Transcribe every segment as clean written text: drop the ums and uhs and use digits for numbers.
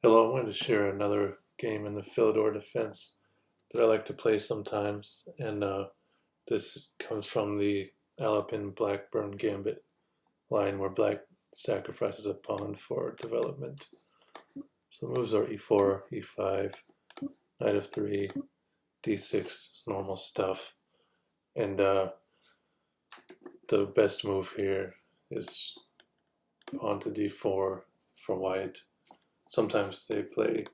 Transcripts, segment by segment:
Hello, I wanted to share another game in the Philidor defense that I like to play sometimes, and this comes from the Alapin-Blackburne gambit line where black sacrifices a pawn for development. So the moves are e4, e5, knight of 3, d6, normal stuff, and the best move here is pawn to d4 for white. Sometimes they play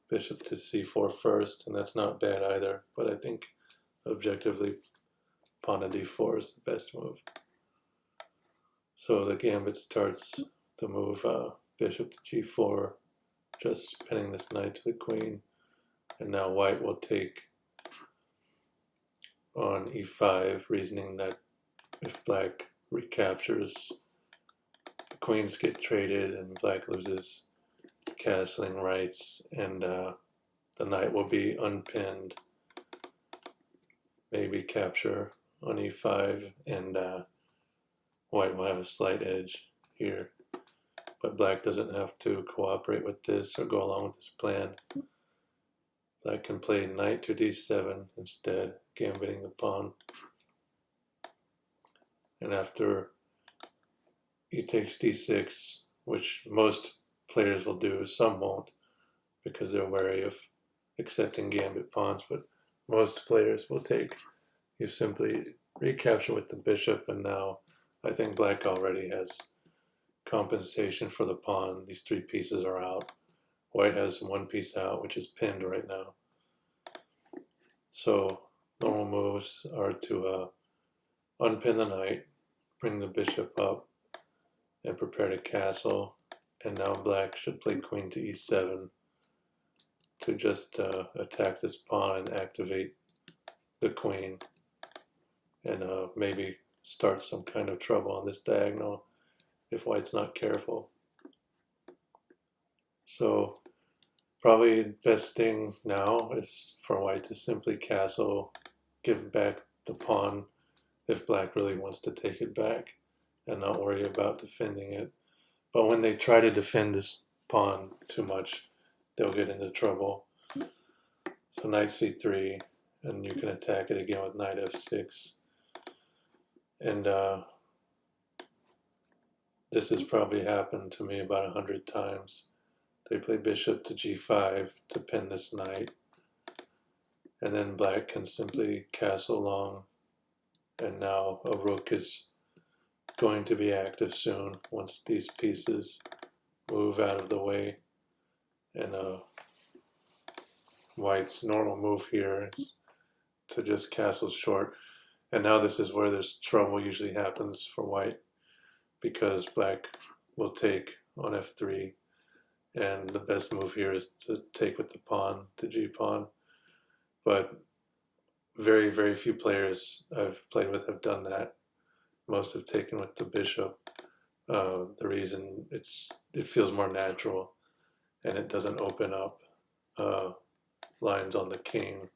bishop to c4 first, and that's not bad either, but I think objectively pawn to d4 is the best move. So the gambit starts the move bishop to g4, just pinning this knight to the queen, and now white will take on e5, reasoning that if black recaptures, the queens get traded and black loses castling rights, and the knight will be unpinned, maybe capture on e5, and white will have a slight edge here. But black doesn't have to cooperate with this or go along with this plan. Black can play knight to d7 instead, gambiting the pawn. And after he takes d6, which most players will do, some won't because they're wary of accepting gambit pawns, but most players will take. You simply recapture with the bishop, and now I think black already has compensation for the pawn. These three pieces are out. White has one piece out, which is pinned right now. So normal moves are to unpin the knight, bring the bishop up, and prepare to castle. And now black should play queen to e7 to just attack this pawn and activate the queen, and maybe start some kind of trouble on this diagonal if white's not careful. So probably the best thing now is for white to simply castle, give back the pawn if black really wants to take it back, and not worry about defending it. But when they try to defend this pawn too much, they'll get into trouble. So knight c3, and you can attack it again with knight f6. And this has probably happened to me about 100 times. They play bishop to g5 to pin this knight, and then black can simply castle long, and now a rook is going to be active soon once these pieces move out of the way. And white's normal move here is to just castle short. And now this is where this trouble usually happens for white, because black will take on f3, and the best move here is to take with the pawn to g-pawn. But very, very few players I've played with have done that. Most have taken with the bishop. The reason it feels more natural, and it doesn't open up lines on the king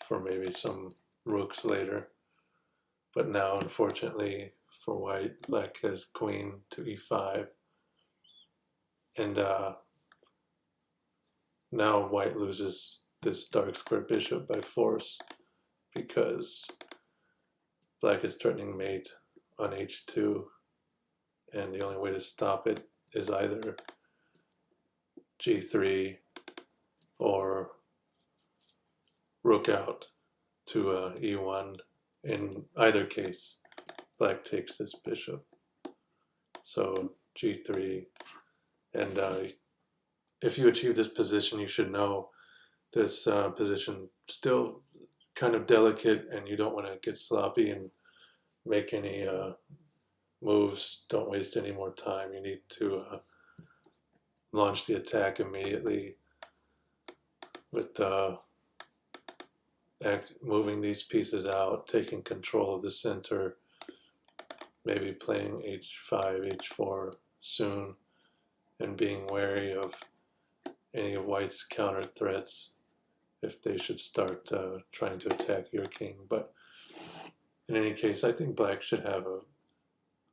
for maybe some rooks later. But now, unfortunately for white, black has queen to e5, and now white loses this dark square bishop by force, because black is threatening mate on h2, and the only way to stop it is either g3 or rook out to e1. In either case, black takes this bishop. So g3, and if you achieve this position, you should know this position still kind of delicate, and you don't want to get sloppy and make any moves. Don't waste any more time. You need to launch the attack immediately with moving these pieces out, taking control of the center, maybe playing h5, h4 soon, and being wary of any of white's counter threats if they should start trying to attack your king. But in any case, I think black should have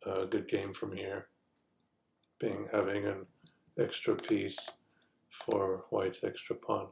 a good game from here, having an extra piece for white's extra pawn.